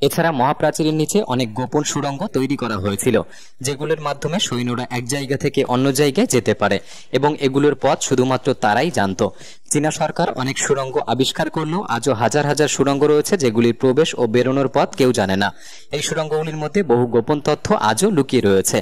এছাড়া মহাপ্রাচীরের নিচে অনেক গোপন সুড়ঙ্গ তৈরি করা হয়েছিল, যেগুলোর মাধ্যমে সৈন্যরা এক জায়গা থেকে অন্য জায়গায় যেতে পারে এবং এগুলোর পথ শুধুমাত্র তারাই জানত। চীনা সরকার অনেক সুড়ঙ্গ আবিষ্কার করলেও আজও হাজার হাজার সুড়ঙ্গ রয়েছে যেগুলির প্রবেশ ও বেরোনোর পথ কেউ জানে না। এই সুড়ঙ্গগুলির মধ্যে বহু গোপন তথ্য আজও লুকিয়ে রয়েছে।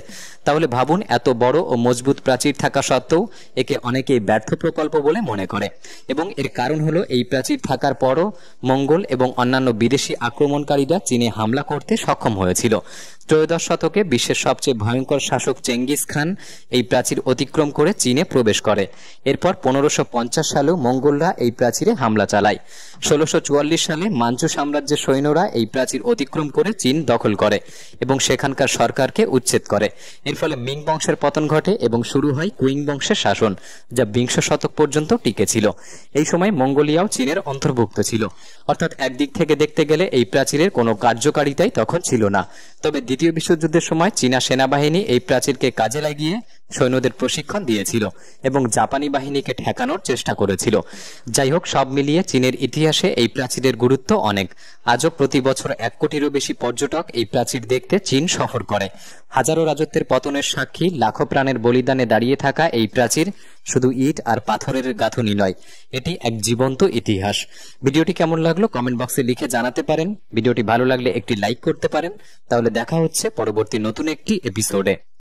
তাহলে ভাবুন, এত বড় ও মজবুত প্রাচীর থাকা সত্ত্বেও একে অনেকেই ব্যর্থ প্রকল্প বলে মনে করে, এবং এর কারণ হলো এই প্রাচীর থাকার পরও মঙ্গল এবং অন্যান্য বিদেশি আক্রমণকারীরা চীনে হামলা করতে সক্ষম হয়েছিল। ত্রয়োদশ শতকে বিশ্বের সবচেয়ে ভয়ঙ্কর শাসক চেঙ্গিস খান এই প্রাচীর অতিক্রম করে চীনে প্রবেশ করে। এরপর 1550 সালেও মঙ্গলরা এই প্রাচীরে হামলা চালায়। 1644 সালে মাঞ্চু সাম্রাজ্যের সৈন্যরা এই প্রাচীর অতিক্রম করে চীন দখল করে এবং সেখানকার সরকারকে উচ্ছেদ করে। এর ফলে মিং বংশের পতন ঘটে এবং শুরু হয় কুইং বংশের শাসন, যা বিংশ শতক পর্যন্ত টিকে ছিল। এই সময় মঙ্গোলিয়াও চীনের অন্তর্ভুক্ত ছিল। অর্থাৎ একদিক থেকে দেখতে গেলে এই প্রাচীরের কোনো কার্যকারিতাই তখন ছিল না। তবে দ্বিতীয় বিশ্বযুদ্ধের সময় চীনা সেনাবাহিনী এই প্রাচীরকে কাজে লাগিয়ে সৈন্যদের প্রশিক্ষণ দিয়েছিল এবং জাপানি বাহিনীকে ঠেকানোর চেষ্টা করেছিল। যাই হোক, সব মিলিয়ে চীনের ইতিহাসে এই প্রাচীরের গুরুত্ব অনেক। আজও প্রতি বছর 1 কোটিরও বেশি পর্যটক এই প্রাচীর দেখতে চীন সফর করে। হাজারো রাজত্বের পতনের সাক্ষী, লাখো প্রাণের বলিদানে দাঁড়িয়ে থাকা এই প্রাচীর শুধু ইট আর পাথরের গাঁথুনি নয়, এটি এক জীবন্ত ইতিহাস। ভিডিওটি কেমন লাগলো কমেন্ট বক্সে লিখে জানাতে পারেন। ভিডিওটি ভালো লাগলে একটি লাইক করতে পারেন। তাহলে দেখা হচ্ছে পরবর্তী নতুন একটি এপিসোডে।